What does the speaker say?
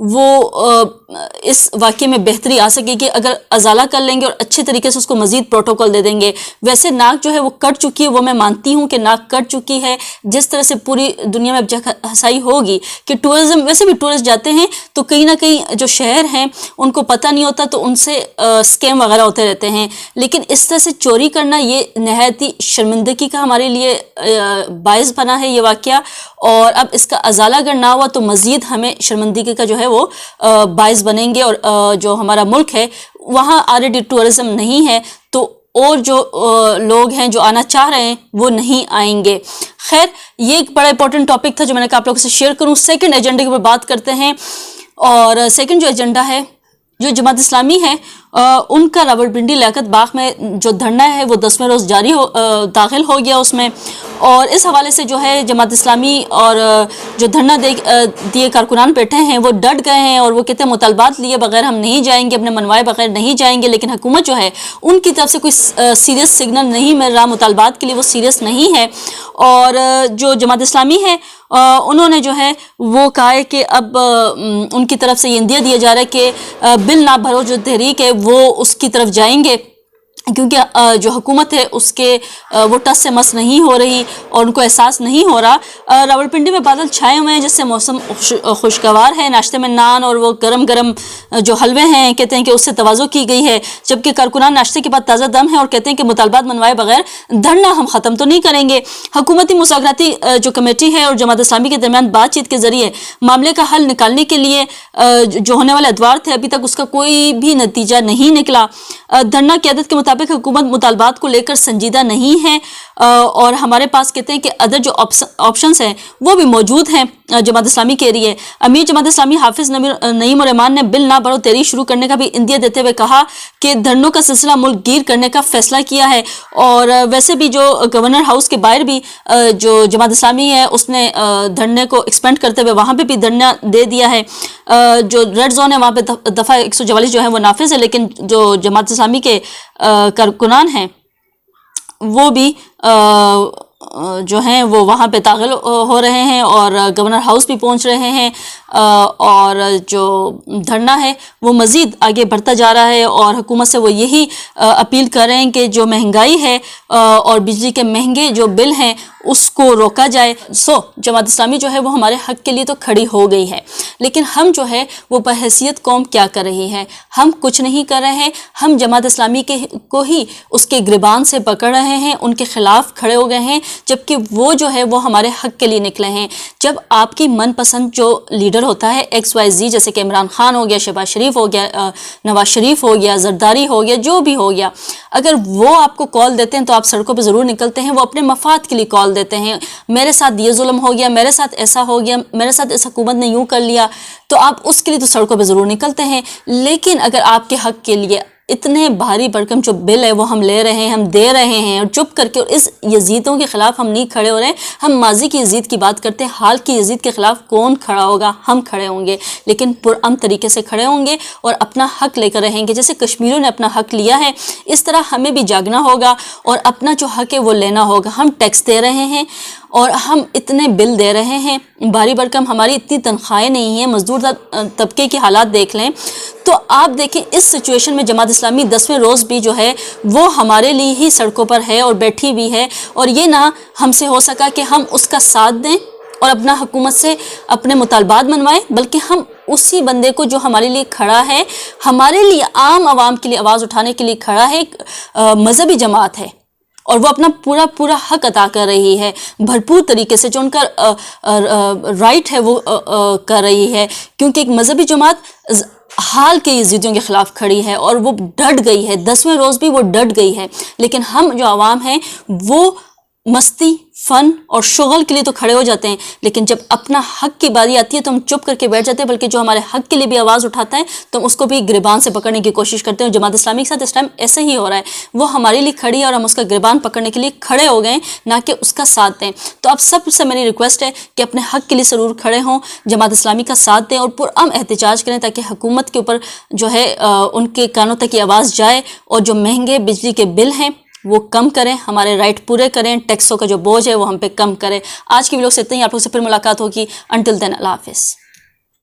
وہ اس واقعے میں بہتری آ سکے گی اگر ازالہ کر لیں گے اور اچھے طریقے سے اس کو مزید پروٹوکول دے دیں گے. ویسے ناک جو ہے وہ کٹ چکی ہے, وہ میں مانتی ہوں کہ ناک کٹ چکی ہے. جس طرح سے پوری دنیا میں اب جگہ ہسائی ہوگی کہ ٹورزم, ویسے بھی ٹورسٹ جاتے ہیں تو کہیں نہ کہیں جو شہر ہیں ان کو پتہ نہیں ہوتا تو ان سے اسکیم وغیرہ ہوتے رہتے ہیں, لیکن اس طرح سے چوری کرنا یہ نہایت ہی شرمندگی کا ہمارے لیے باعث بنا ہے یہ واقعہ. اور اب اس کا ازالہ اگر نہ ہوا تو مزید ہمیں شرمندگی کا جو ہے وہ باعث بنیں گے. اور جو ہمارا ملک ہے وہاں آلریڈی ٹورزم نہیں ہے تو اور جو لوگ ہیں جو آنا چاہ رہے ہیں وہ نہیں آئیں گے. خیر, یہ ایک بڑا امپورٹنٹ ٹاپک تھا جو میں نے کہا آپ لوگوں سے شیئر کروں. سیکنڈ ایجنڈے کے اوپر بات کرتے ہیں, اور سیکنڈ جو ایجنڈا ہے جو جماعت اسلامی ہے ان کا راولپنڈی لیاقت باغ میں جو دھرنا ہے وہ 10ویں روز داخل ہو گیا اس میں. اور اس حوالے سے جو ہے جماعت اسلامی اور جو دھرنا دیے کارکنان بیٹھے ہیں وہ ڈٹ گئے ہیں اور وہ کہتے ہیں مطالبات لیے بغیر ہم نہیں جائیں گے, اپنے منوائے بغیر نہیں جائیں گے. لیکن حکومت جو ہے ان کی طرف سے کوئی سیریس سگنل نہیں مل رہا, مطالبات کے لیے وہ سیریس نہیں ہے. اور جو جماعت اسلامی ہے انہوں نے جو ہے وہ کہا ہے کہ اب ان کی طرف سے یہ اندیا دیا جا رہا ہے کہ بل نہ بھرو جو تحریک ہے وہ اس کی طرف جائیں گے, کیونکہ جو حکومت ہے اس کے وہ ٹس سے مس نہیں ہو رہی اور ان کو احساس نہیں ہو رہا. راولپنڈی میں بادل چھائے ہوئے ہیں جس سے موسم خوشگوار ہے. ناشتے میں نان اور وہ گرم گرم جو حلوے ہیں کہتے ہیں کہ اس سے توازو کی گئی ہے, جبکہ کارکنان ناشتے کے بعد تازہ دم ہیں اور کہتے ہیں کہ مطالبات منوائے بغیر دھرنا ہم ختم تو نہیں کریں گے. حکومتی مذاکراتی جو کمیٹی ہے اور جماعت اسلامی کے درمیان بات چیت کے ذریعے معاملے کا حل نکالنے کے لیے جو ہونے والے ادوار تھے ابھی تک اس کا کوئی بھی نتیجہ نہیں نکلا. دھرنا قیادت کے مطابق حکومت مطالبات کو لے کر سنجیدہ نہیں ہے اور ہمارے پاس کہتے ہیں کہ ادر جو آپشنز ہیں وہ بھی موجود ہیں. جماعت اسلامی کہہ رہی ہے. امیر جماعت اسلامی حافظ نعیم الرحمان نے بل نہ بھرو تحریک شروع کرنے کا بھی اندیا دیتے ہوئے کہا کہ دھرنوں کا سلسلہ ملک گیر کرنے کا فیصلہ کیا ہے. اور ویسے بھی جو گورنر ہاؤس کے باہر بھی جو جماعت اسلامی ہے اس نے دھرنے کو ایکسپینڈ کرتے ہوئے وہاں پہ بھی دھرنا دے دیا ہے. جو ریڈ زون ہے وہاں پہ دفعہ 144 جو ہے وہ نافذ ہے, لیکن جو جماعت اسلامی کے کارکنان ہیں وہ بھی جو ہیں وہ وہاں پہ داخل ہو رہے ہیں اور گورنر ہاؤس بھی پہنچ رہے ہیں. اور جو دھرنا ہے وہ مزید آگے بڑھتا جا رہا ہے اور حکومت سے وہ یہی اپیل کر رہے ہیں کہ جو مہنگائی ہے اور بجلی کے مہنگے جو بل ہیں اس کو روکا جائے. جماعت اسلامی جو ہے وہ ہمارے حق کے لیے تو کھڑی ہو گئی ہے, لیکن ہم جو ہے وہ بحیثیت قوم کیا کر رہی ہے؟ ہم کچھ نہیں کر رہے ہیں. ہم جماعت اسلامی کو ہی اس کے گریبان سے پکڑ رہے ہیں, ان کے خلاف کھڑے ہو گئے ہیں, جبکہ وہ جو ہے وہ ہمارے حق کے لیے نکلے ہیں. جب آپ کی من پسند جو لیڈر ہوتا ہے XYZ, جیسے کہ عمران خان ہو گیا, شہباز شریف ہو گیا, نواز شریف ہو گیا, زرداری ہو گیا, جو بھی ہو گیا, اگر وہ آپ کو کال دیتے ہیں تو آپ سڑکوں پہ ضرور نکلتے ہیں. وہ اپنے مفاد کے لیے کال دیتے ہیں, میرے ساتھ یہ ظلم ہو گیا, میرے ساتھ ایسا ہو گیا, میرے ساتھ اس حکومت نے یوں کر لیا, تو آپ اس کے لیے تو سڑکوں پہ ضرور نکلتے ہیں. لیکن اگر آپ کے حق کے لیے اتنے بھاری بھرکم جو بل ہے وہ ہم لے رہے ہیں, ہم دے رہے ہیں اور چپ کر کے, اور اس یزیدوں کے خلاف ہم نہیں کھڑے ہو رہے. ہم ماضی کی یزید کی بات کرتے ہیں, حال کی یزید کے خلاف کون کھڑا ہوگا؟ ہم کھڑے ہوں گے, لیکن پرامن طریقے سے کھڑے ہوں گے اور اپنا حق لے کر رہیں گے. جیسے کشمیریوں نے اپنا حق لیا ہے اس طرح ہمیں بھی جاگنا ہوگا اور اپنا جو حق ہے وہ لینا ہوگا. ہم ٹیکس دے رہے ہیں اور ہم اتنے بل دے رہے ہیں بھاری بھرکم, ہماری اتنی تنخواہیں نہیں ہیں, مزدور طبقے کی حالات دیکھ لیں. تو آپ دیکھیں اس سچویشن میں جماعت اسلامی 10ویں روز بھی جو ہے وہ ہمارے لیے ہی سڑکوں پر ہے اور بیٹھی بھی ہے. اور یہ نہ ہم سے ہو سکا کہ ہم اس کا ساتھ دیں اور اپنا حکومت سے اپنے مطالبات منوائیں, بلکہ ہم اسی بندے کو جو ہمارے لیے کھڑا ہے, ہمارے لیے عام عوام کے لیے آواز اٹھانے کے لیے کھڑا ہے, مذہبی جماعت ہے اور وہ اپنا پورا حق ادا کر رہی ہے بھرپور طریقے سے, جو ان کا رائٹ ہے وہ کر رہی ہے, کیونکہ ایک مذہبی جماعت حال کے یزیدیوں کے خلاف کھڑی ہے اور وہ ڈٹ گئی ہے. 10ویں روز بھی وہ ڈٹ گئی ہے. لیکن ہم جو عوام ہیں وہ مستی, فن اور شغل کے لیے تو کھڑے ہو جاتے ہیں, لیکن جب اپنا حق کی باری آتی ہے تو ہم چپ کر کے بیٹھ جاتے ہیں, بلکہ جو ہمارے حق کے لیے بھی آواز اٹھاتا ہے تو ہم اس کو بھی گریبان سے پکڑنے کی کوشش کرتے ہیں. جماعت اسلامی کے ساتھ اس ٹائم ایسا ہی ہو رہا ہے, وہ ہمارے لیے کھڑی ہے اور ہم اس کا گریبان پکڑنے کے لیے کھڑے ہو گئے, نہ کہ اس کا ساتھ دیں. تو آپ سب سے میری ریکویسٹ ہے کہ اپنے حق کے لیے ضرور کھڑے ہوں, جماعت اسلامی کا ساتھ دیں اور پرامن احتجاج کریں, تاکہ حکومت کے اوپر جو ہے ان کے کانوں تک یہ آواز جائے اور جو مہنگے بجلی کے بل ہیں وہ کم کریں, ہمارے رائٹ پورے کریں, ٹیکسوں کا جو بوجھ ہے وہ ہم پہ کم کریں. آج کی ویڈیو سے اتنا ہی, آپ لوگ سے پھر ملاقات ہوگی. انٹل دین اللہ حافظ.